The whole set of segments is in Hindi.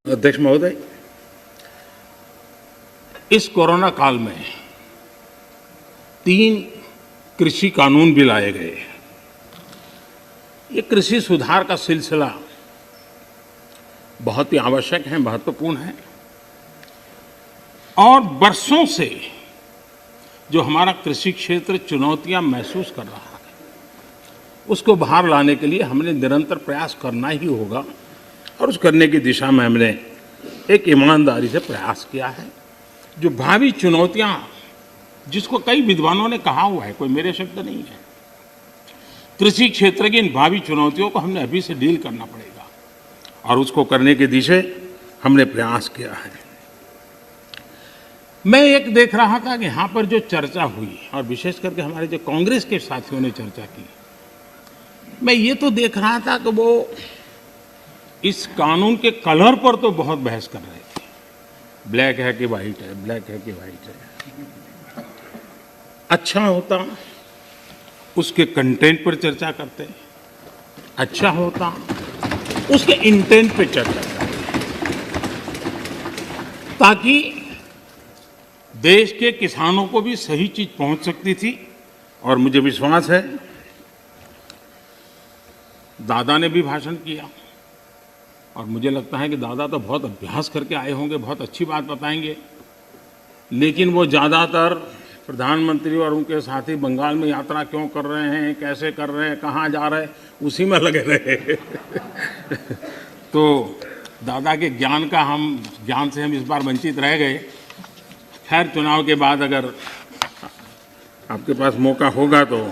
अध्यक्ष महोदय, इस कोरोना काल में 3 कृषि कानून भी लाए गए। ये कृषि सुधार का सिलसिला बहुत ही आवश्यक है, महत्वपूर्ण है और वर्षों से जो हमारा कृषि क्षेत्र चुनौतियां महसूस कर रहा है, उसको बाहर लाने के लिए हमने निरंतर प्रयास करना ही होगा और उस करने की दिशा में हमने एक ईमानदारी से प्रयास किया है। जो भावी चुनौतियां, जिसको कई विद्वानों ने कहा हुआ है, कोई मेरे शब्द नहीं है, कृषि क्षेत्र की इन भावी चुनौतियों को हमने अभी से डील करना पड़ेगा और उसको करने की दिशा हमने प्रयास किया है। मैं एक देख रहा था कि यहाँ पर जो चर्चा हुई और विशेष करके हमारे जो कांग्रेस के साथियों ने चर्चा की, मैं ये तो देख रहा था कि वो इस कानून के कलर पर तो बहुत बहस कर रहे थे। ब्लैक है कि वाइट है, ब्लैक है कि वाइट है। अच्छा होता उसके कंटेंट पर चर्चा करते, अच्छा होता उसके इंटेंट पर चर्चा करते, ताकि देश के किसानों को भी सही चीज पहुंच सकती थी। और मुझे विश्वास है, दादा ने भी भाषण किया और मुझे लगता है कि दादा तो बहुत अभ्यास करके आए होंगे, बहुत अच्छी बात बताएंगे, लेकिन वो ज़्यादातर प्रधानमंत्री और उनके साथी बंगाल में यात्रा क्यों कर रहे हैं, कैसे कर रहे हैं, कहाँ जा रहे हैं, उसी में लगे रहे। तो दादा के ज्ञान से हम इस बार वंचित रह गए। खैर, चुनाव के बाद अगर आपके पास मौका होगा तो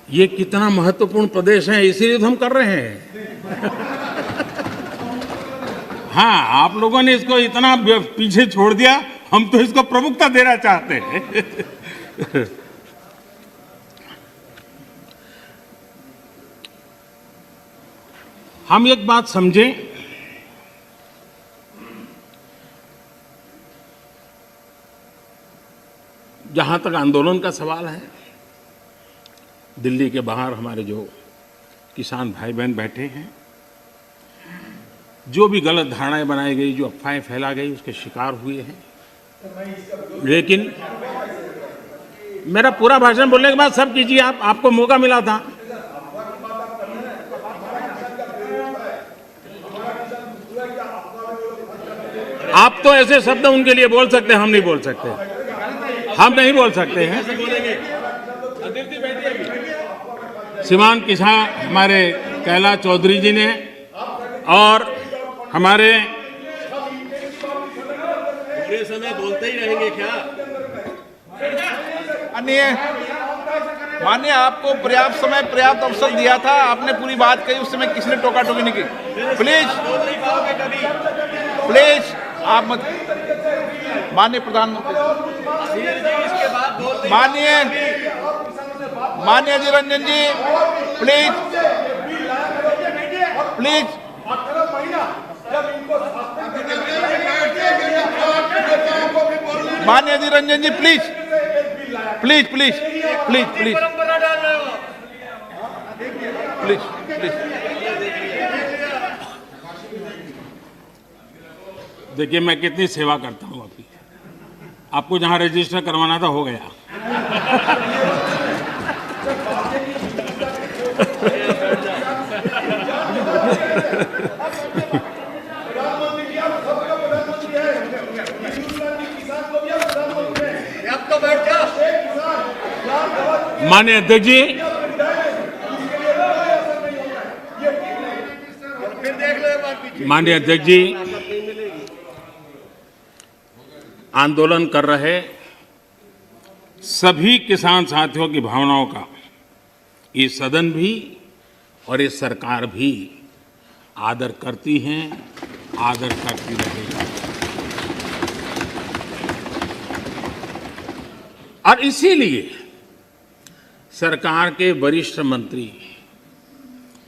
ये कितना महत्वपूर्ण प्रदेश है, इसीलिए तो हम कर रहे हैं। हाँ, आप लोगों ने इसको इतना पीछे छोड़ दिया, हम तो इसको प्रमुखता देना चाहते हैं। हम एक बात समझें, जहां तक आंदोलन का सवाल है, दिल्ली के बाहर हमारे जो किसान भाई बहन बैठे हैं, जो भी गलत धारणाएं बनाई गई, जो अफवाहें फैला गई, उसके शिकार हुए हैं। लेकिन मेरा पूरा भाषण बोलने के बाद सब कीजिए, आपको मौका मिला था। आप तो ऐसे शब्द उनके लिए बोल सकते हैं, हम नहीं बोल सकते, हम नहीं बोल सकते हैं। श्रीमान किसान हमारे कैलाश चौधरी जी ने और हमारे पूरे समय बोलते ही रहेंगे क्या? माननीय, आपको पर्याप्त समय, पर्याप्त अवसर दिया था, आपने पूरी बात कही, उस समय किसी ने टोका टोकी नहीं की। प्लीज आप मत। माननीय प्रधानमंत्री, माननीय अधीर रंजन जी, प्लीज। माननीय अधीर रंजन जी, प्लीज। देखिए, मैं कितनी सेवा करता हूँ आपकी। आपको जहाँ रजिस्टर करवाना था, हो गया। माननीय अध्यक्ष जी, आंदोलन कर रहे सभी किसान साथियों की भावनाओं का ये सदन भी और ये सरकार भी आदर करती हैं, आदर करती रहेगी। और इसीलिए सरकार के वरिष्ठ मंत्री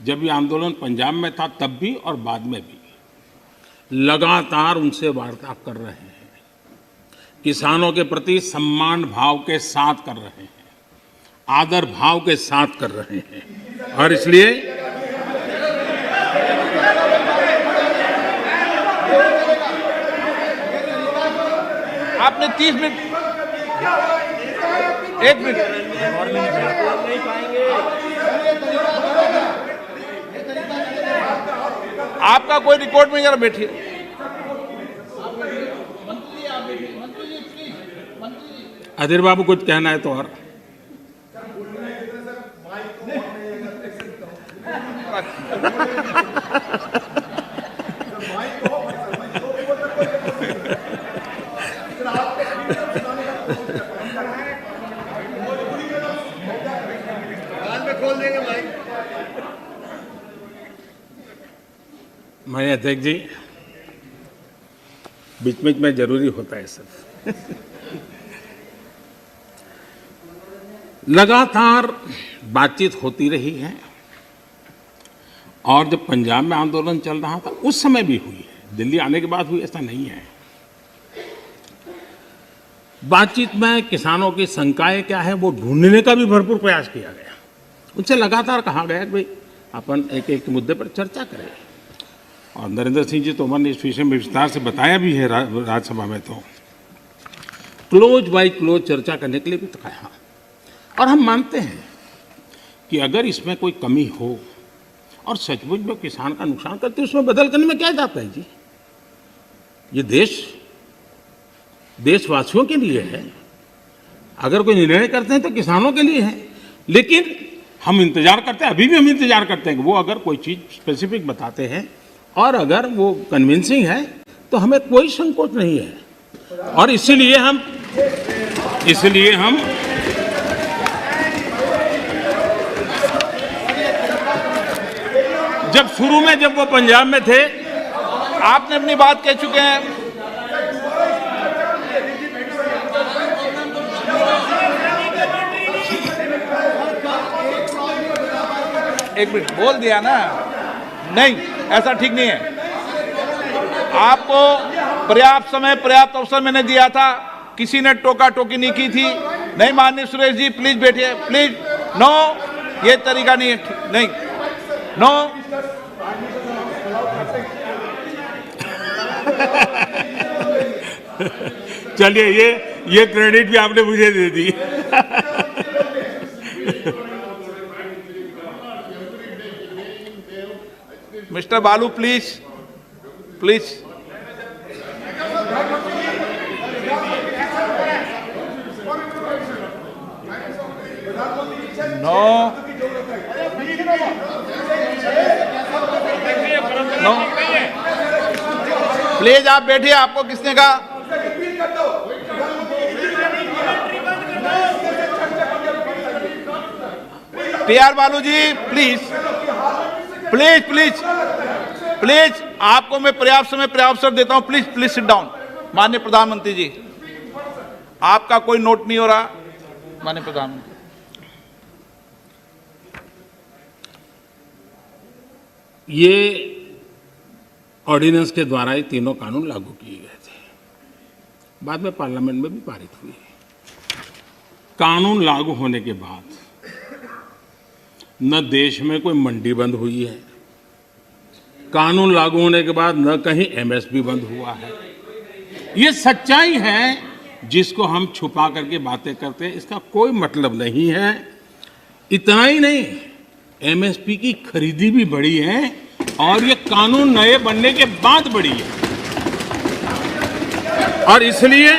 जब ये आंदोलन पंजाब में था तब भी और बाद में भी लगातार उनसे वार्ता कर रहे हैं, किसानों के प्रति सम्मान भाव के साथ कर रहे हैं, आदर भाव के साथ कर रहे हैं। और इसलिए आपने 30 मिनट, 1 मिनट, आपका कोई रिकॉर्ड में, जरा बैठिए। अधीर बाबू कुछ कहना है तो और माननीय अध्यक्ष जी, बीच बीच में जरूरी होता है सब। लगातार बातचीत होती रही है और जब पंजाब में आंदोलन चल रहा था उस समय भी हुई है, दिल्ली आने के बाद हुई ऐसा नहीं है। बातचीत में किसानों की शंकाएं क्या है वो ढूंढने का भी भरपूर प्रयास किया गया। उनसे लगातार कहा गया कि भाई अपन एक एक मुद्दे पर चर्चा करें, और नरेंद्र सिंह जी तोमर ने इस विषय में विस्तार से बताया भी है राज्यसभा में। तो क्लोज बाय क्लोज चर्चा करने के लिए भी तो कहा, और हम मानते हैं कि अगर इसमें कोई कमी हो और सचमुच में किसान का नुकसान करते उसमें बदल करने में क्या जाता है जी। ये देशवासियों के लिए है, अगर कोई निर्णय करते हैं तो किसानों के लिए है। लेकिन हम इंतजार करते हैं, अभी भी हम इंतजार करते हैं कि वो अगर कोई चीज़ स्पेसिफिक बताते हैं और अगर वो कन्विंसिंग है तो हमें कोई संकोच नहीं है। और इसलिए हम जब शुरू में जब वो पंजाब में थे, आपने अपनी बात कह चुके हैं। एक मिनट बोल दिया ना, नहीं ऐसा ठीक नहीं है। आपको पर्याप्त समय पर्याप्त अवसर मैंने दिया था, किसी ने टोका टोकी नहीं की थी। नहीं माननीय सुरेश जी प्लीज बैठिए, प्लीज। नो, ये तरीका नहीं है, नहीं, नो। चलिए ये क्रेडिट भी आपने मुझे दे दी। Mister Balu please, please. No, no, please आप बैठिए। आपको किसने कहा? TR Balu ji please, please please please, आपको मैं पर्याप्त समय पर्याप्त अवसर देता हूं। Please please sit down. माननीय प्रधानमंत्री जी, आपका कोई नोट नहीं हो रहा। माननीय प्रधानमंत्री, ये ऑर्डिनेंस के द्वारा ये तीनों कानून लागू किए गए थे, बाद में पार्लियामेंट में भी पारित हुए। कानून लागू होने के बाद न देश में कोई मंडी बंद हुई है, कानून लागू होने के बाद न कहीं एमएसपी बंद हुआ है। ये सच्चाई है जिसको हम छुपा करके बातें करते हैं, इसका कोई मतलब नहीं है। इतना ही नहीं, एमएसपी की खरीदी भी बढ़ी है और ये कानून नए बनने के बाद बढ़ी है। और इसलिए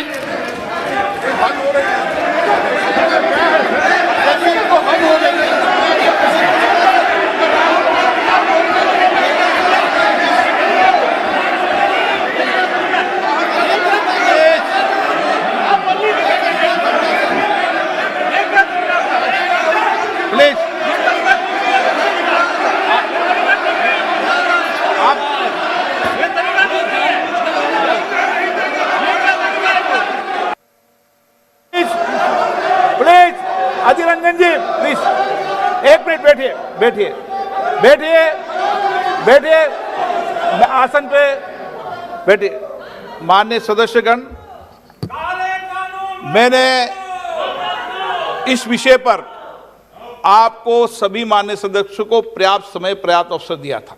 रंजन जी प्लीज एक मिनट बैठिए बैठिए बैठिए बैठिए आसन पे बैठिए। माननीय सदस्यगण, मैंने इस विषय पर आपको सभी माननीय सदस्यों को पर्याप्त समय पर्याप्त अवसर दिया था।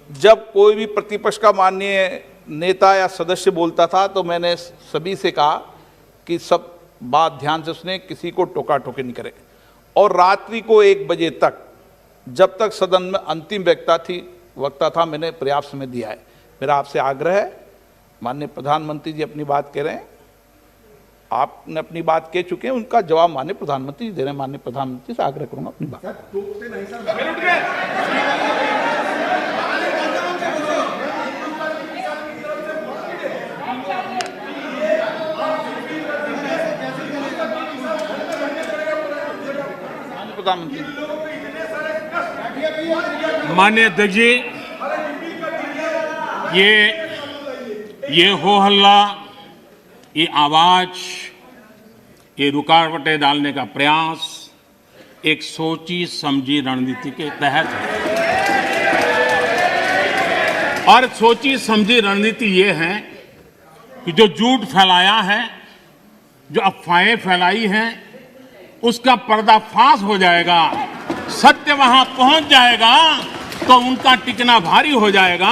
जब कोई भी प्रतिपक्ष का माननीय नेता या सदस्य बोलता था तो मैंने सभी से कहा कि सब बात ध्यान से सुने, किसी को टोका टोकी नहीं करे। और रात्रि को 1 बजे तक जब तक सदन में अंतिम वक्ता था मैंने पर्याप्त समय दिया है। मेरा आपसे आग्रह है, माननीय प्रधानमंत्री जी अपनी बात कह रहे हैं, आपने अपनी बात कह चुके हैं, उनका जवाब माननीय प्रधानमंत्री जी दे रहे हैं। माननीय प्रधानमंत्री से आग्रह करूंगा अपनी बात। प्रधानमंत्री माननीय अध्यक्ष जी, ये हो हल्ला, ये आवाज, ये रुकावटें डालने का प्रयास एक सोची समझी रणनीति के तहत है। और सोची समझी रणनीति ये है कि जो झूठ फैलाया है, जो अफवाहें फैलाई हैं, उसका पर्दाफाश हो जाएगा, सत्य वहां पहुंच जाएगा तो उनका टिकना भारी हो जाएगा।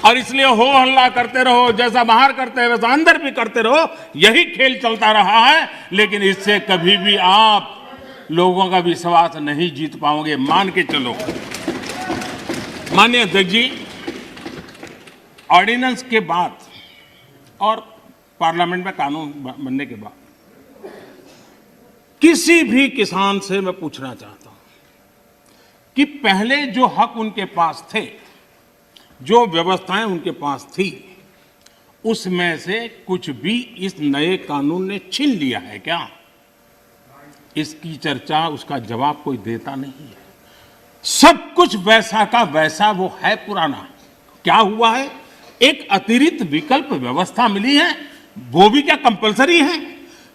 और इसलिए हो हल्ला करते रहो, जैसा बाहर करते हैं वैसा अंदर भी करते रहो, यही खेल चलता रहा है। लेकिन इससे कभी भी आप लोगों का विश्वास नहीं जीत पाओगे, मान के चलो। माननीय अध्यक्ष जी, ऑर्डिनेंस के बाद और पार्लियामेंट में कानून बनने के बाद किसी भी किसान से मैं पूछना चाहता हूं कि पहले जो हक उनके पास थे, जो व्यवस्थाएं उनके पास थी, उसमें से कुछ भी इस नए कानून ने छीन लिया है क्या? इसकी चर्चा, उसका जवाब कोई देता नहीं है। सब कुछ वैसा का वैसा वो है पुराना। क्या हुआ है? एक अतिरिक्त विकल्प व्यवस्था मिली है, वो भी क्या कंपलसरी है?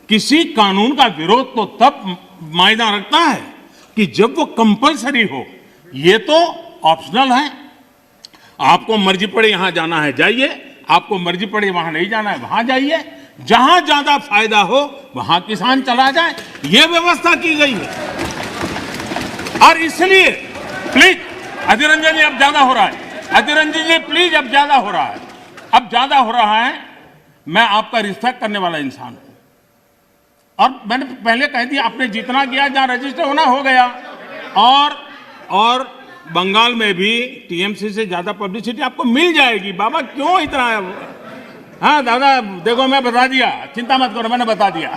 किसी कानून का विरोध तो तब मायना रखता है कि जब वो कंपलसरी हो। ये तो ऑप्शनल है। आपको मर्जी पड़े यहां जाना है जाइए, आपको मर्जी पड़े वहां नहीं जाना है वहां जाइए, जहां ज्यादा फायदा हो वहां किसान चला जाए, ये व्यवस्था की गई है। और इसलिए प्लीज अधीर रंजन जी, अब ज्यादा हो रहा है। अधीर रंजन जी प्लीज, अब ज्यादा हो रहा है, अब ज्यादा हो रहा है। मैं आपका रिस्पेक्ट करने वाला इंसान हूं और मैंने पहले कह दिया, आपने जितना किया, जहां रजिस्टर होना हो गया। और बंगाल में भी टीएमसी से ज्यादा पब्लिसिटी आपको मिल जाएगी। बाबा क्यों इतना है? हाँ दादा, देखो मैं बता दिया, चिंता मत करो, मैंने बता दिया।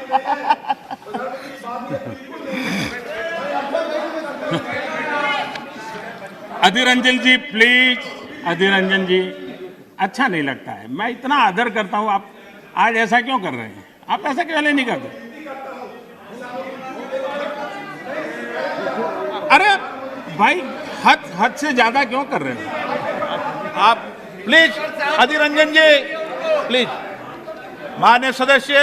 अधीर रंजन जी प्लीज, अधीर रंजन जी, अच्छा नहीं लगता है। मैं इतना आदर करता हूं, आप आज ऐसा क्यों कर रहे हैं? आप ऐसा क्यों नहीं करते? अरे भाई, हद से ज्यादा क्यों कर रहे हैं आप? प्लीज अधीर रंजन जी प्लीज, माननीय सदस्य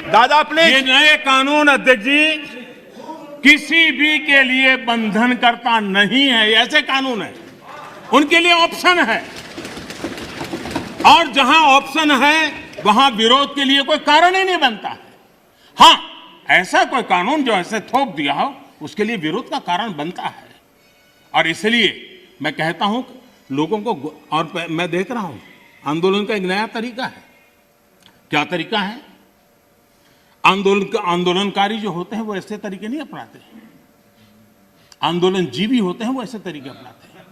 दादा प्लीज। ये नए कानून अध्यक्ष जी किसी भी के लिए बंधन करता नहीं है। ऐसे कानून है, उनके लिए ऑप्शन है, और जहां ऑप्शन है वहां विरोध के लिए कोई कारण ही नहीं बनता है। हां, ऐसा कोई कानून जो ऐसे थोप दिया हो, उसके लिए विरोध का कारण बनता है। और इसलिए मैं कहता हूं लोगों को, और मैं देख रहा हूं आंदोलन का एक नया तरीका है। क्या तरीका है? आंदोलनकारी जो होते हैं वो ऐसे तरीके नहीं अपनाते। आंदोलनजीवी होते हैं वो ऐसे तरीके अपनाते हैं,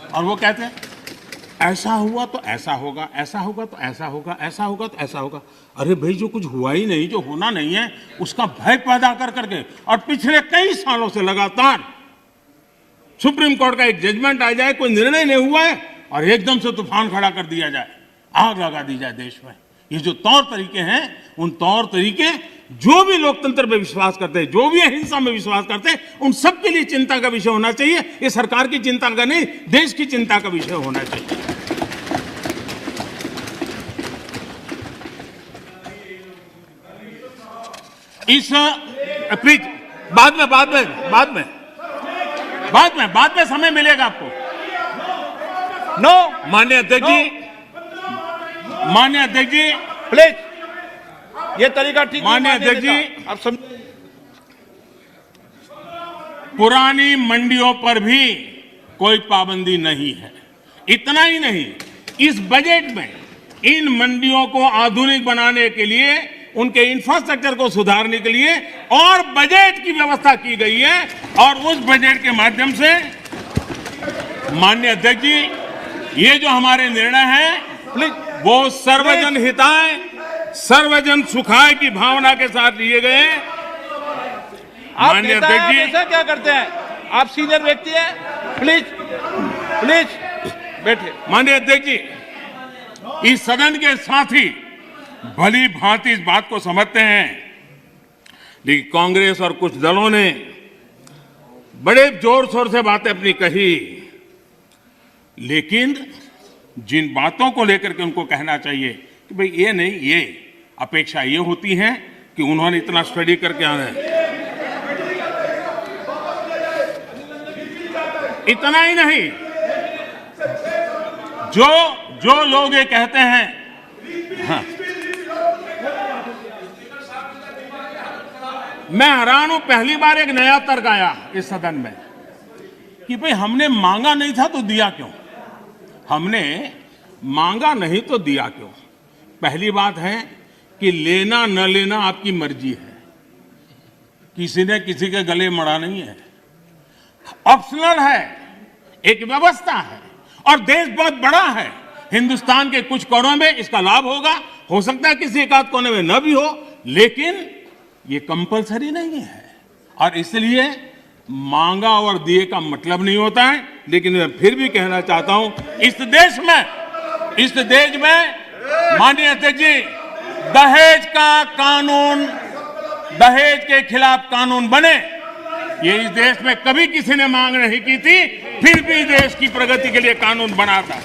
और वो कहते हैं ऐसा हुआ तो ऐसा होगा, ऐसा होगा तो ऐसा होगा, ऐसा होगा तो ऐसा होगा। अरे भाई, जो कुछ हुआ ही नहीं, जो होना नहीं है, उसका भय पैदा कर करके, और पिछले कई सालों से लगातार सुप्रीम कोर्ट का एक जजमेंट आ जाए, कोई निर्णय नहीं हुआ है, और एकदम से तूफान खड़ा कर दिया जाए, आग लगा दी जाए देश में। ये जो तौर तरीके हैं, उन तौर तरीके जो भी लोकतंत्र में विश्वास करते हैं, जो भी अहिंसा में विश्वास करते हैं, उन सब के लिए चिंता का विषय होना चाहिए। ये सरकार की चिंता का नहीं, देश की चिंता का विषय होना चाहिए। प्लीज बाद में समय मिलेगा आपको। नो, माननीय अध्यक्ष जी, प्लीज, ये तरीका ठीक नहीं। माननीय अध्यक्ष जी, आप समझ, पुरानी मंडियों पर भी कोई पाबंदी नहीं है। इतना ही नहीं, इस बजट में इन मंडियों को आधुनिक बनाने के लिए, उनके इंफ्रास्ट्रक्चर को सुधारने के लिए और बजट की व्यवस्था की गई है। और उस बजट के माध्यम से माननीय अध्यक्ष जी, ये जो हमारे निर्णय हैं, प्लीज, वो सर्वजन हिताय, सर्वजन सुखाय की भावना के साथ लिए गए। आप माननीय नेता हैं, अध्यक्ष जी, आप ऐसा क्या करते हैं? आप सीनियर व्यक्ति हैं, प्लीज प्लीज बैठे। माननीय अध्यक्ष जी, इस सदन के साथी भली भांति इस बात को समझते हैं, लेकिन कांग्रेस और कुछ दलों ने बड़े जोर शोर से बातें अपनी कही, लेकिन जिन बातों को लेकर के उनको कहना चाहिए कि भाई ये नहीं, ये अपेक्षा ये होती है कि उन्होंने इतना स्टडी करके आना है। इतना ही नहीं, जो लोग ये कहते हैं, हाँ, मैं हैरान हूं, पहली बार एक नया तर्क आया इस सदन में कि भाई हमने मांगा नहीं था तो दिया क्यों? हमने मांगा नहीं तो दिया क्यों? पहली बात है कि लेना न लेना आपकी मर्जी है, किसी ने किसी के गले मड़ा नहीं है, ऑप्शनल है, एक व्यवस्था है। और देश बहुत बड़ा है, हिंदुस्तान के कुछ कोनों में इसका लाभ होगा, हो सकता है किसी एक आध कोने में न भी हो, लेकिन ये कंपलसरी नहीं है। और इसलिए मांगा और दिए का मतलब नहीं होता है। लेकिन मैं फिर भी कहना चाहता हूं, इस देश में माननीय अध्यक्ष जी, दहेज का कानून, दहेज के खिलाफ कानून बने, ये इस देश में कभी किसी ने मांग नहीं की थी, फिर भी देश की प्रगति के लिए कानून बना था।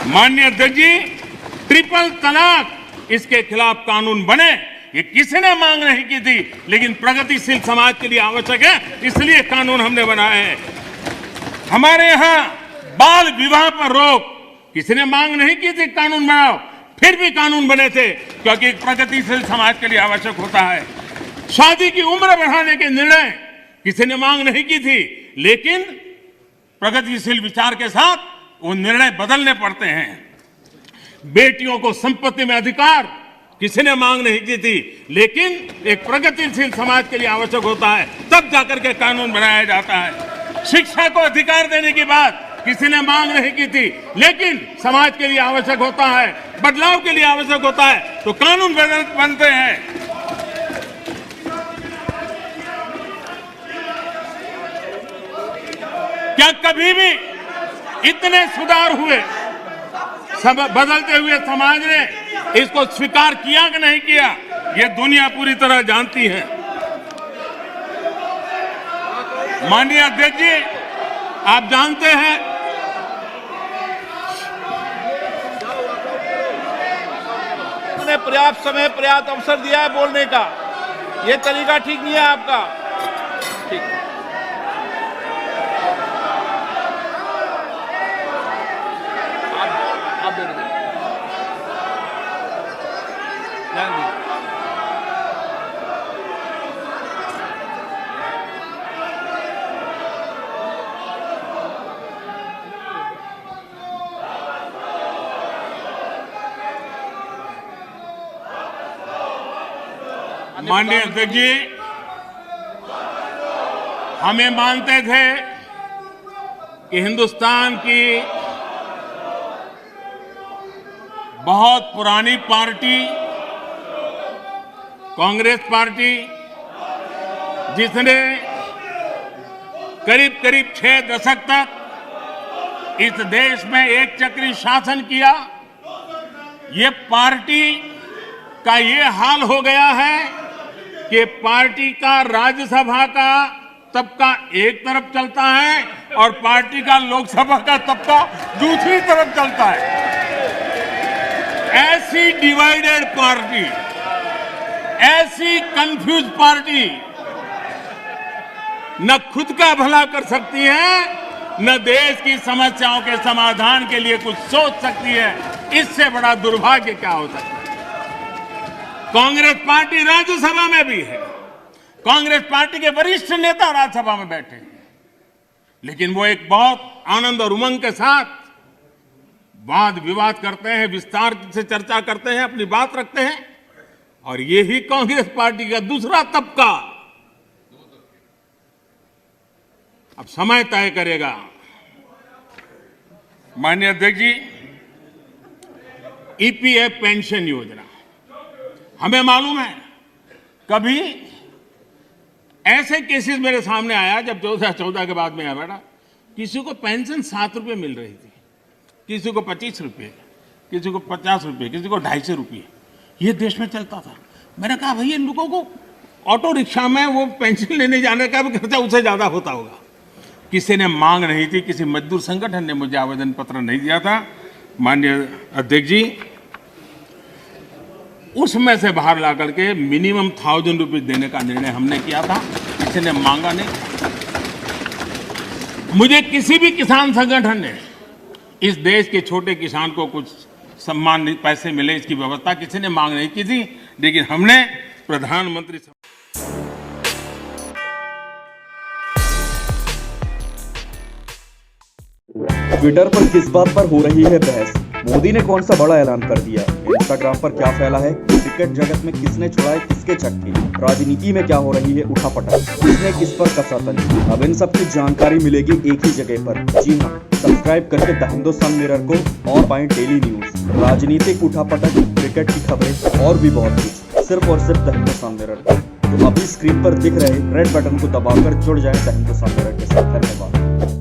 माननीय अध्यक्ष जी, ट्रिपल तलाक, इसके खिलाफ कानून बने, ये किसी ने मांग नहीं की थी, लेकिन प्रगतिशील समाज के लिए आवश्यक है, इसलिए कानून हमने बनाए हैं। हमारे यहां बाल विवाह पर रोक, किसी ने मांग नहीं की थी कानून बनाओ, फिर भी कानून बने थे, क्योंकि एक प्रगतिशील समाज के लिए आवश्यक होता है। शादी की उम्र बढ़ाने के निर्णय किसी ने मांग नहीं की थी, लेकिन प्रगतिशील विचार के साथ वो निर्णय बदलने पड़ते हैं। बेटियों को संपत्ति में अधिकार किसी ने मांग नहीं की थी, लेकिन एक प्रगतिशील समाज के लिए आवश्यक होता है, तब जाकर के कानून बनाया जाता है। शिक्षा को अधिकार देने की बात किसी ने मांग नहीं की थी, लेकिन समाज के लिए आवश्यक होता है, बदलाव के लिए आवश्यक होता है, तो कानून बनते हैं। क्या कभी भी इतने सुधार हुए, बदलते हुए समाज ने इसको स्वीकार किया कि नहीं किया, ये दुनिया पूरी तरह जानती है। माननीय अध्यक्ष जी, आप जानते हैं, उन्होंने पर्याप्त समय, पर्याप्त अवसर दिया है बोलने का, ये तरीका ठीक नहीं है आपका। ठीक, आप दे दीजिए, ध्यान दीजिए। माननीय अध्यक्ष जी, हमें मानते थे कि हिंदुस्तान की बहुत पुरानी पार्टी कांग्रेस पार्टी, जिसने करीब करीब 6 दशक तक इस देश में एक चक्री शासन किया, ये पार्टी का ये हाल हो गया है कि पार्टी का राज्यसभा का तबका एक तरफ चलता है और पार्टी का लोकसभा का तबका दूसरी तरफ चलता है। ऐसी डिवाइडेड पार्टी, ऐसी कंफ्यूज पार्टी न खुद का भला कर सकती है, न देश की समस्याओं के समाधान के लिए कुछ सोच सकती है। इससे बड़ा दुर्भाग्य क्या हो सकता है। कांग्रेस पार्टी राज्यसभा में भी है, कांग्रेस पार्टी के वरिष्ठ नेता राज्यसभा में बैठे हैं, लेकिन वो एक बहुत आनंद और उमंग के साथ वाद विवाद करते हैं, विस्तार से चर्चा करते हैं, अपनी बात रखते हैं। और यही कांग्रेस पार्टी का दूसरा तबका अब समय तय करेगा। माननीय अध्यक्ष जी, ईपीएफ पेंशन योजना, हमें मालूम है कभी ऐसे केसेस मेरे सामने आया जब 2014 के बाद में आया बेटा, किसी को पेंशन 7 रुपये मिल रही थी, किसी को 25 रुपये, किसी को 50 रुपये, किसी को 250 रुपये, ये देश में चलता था। मैंने कहा भैया इन लोगों को ऑटो रिक्शा में वो पेंशन लेने जाने का भी खर्चा उससे ज़्यादा होता होगा। किसी ने मांग नहीं थी, किसी मजदूर संगठन ने मुझे आवेदन पत्र नहीं दिया था। माननीय अध्यक्ष जी, उसमें से बाहर ला करके मिनिमम 1000 रुपये देने का निर्णय हमने किया था, किसी ने मांगा नहीं। मुझे किसी भी किसान संगठन ने इस देश के छोटे किसान को कुछ सम्मान पैसे मिले इसकी व्यवस्था किसी ने मांग नहीं की थी, लेकिन हमने प्रधानमंत्री ट्विटर पर किस बात पर हो रही है बहस? मोदी ने कौन सा बड़ा ऐलान कर दिया? इंस्टाग्राम पर क्या फैला है? क्रिकेट जगत में किसने छुड़ाए किसके छक्के? राजनीति में क्या हो रही है उठापटक? किसने किस पर कसा तंज? अब इन सब की जानकारी मिलेगी एक ही जगह पर। जी हाँ, सब्सक्राइब करके द हिंदुस्तान मिरर को और पाएं डेली न्यूज, राजनीतिक उठापटक, क्रिकेट की खबरें और भी बहुत कुछ, सिर्फ और सिर्फ द हिंदुस्तान मिरर। तो अभी स्क्रीन पर दिख रहे रेड बटन को दबाकर जुड़ जाए द हिंदुस्तान मिरर के साथ। धन्यवाद।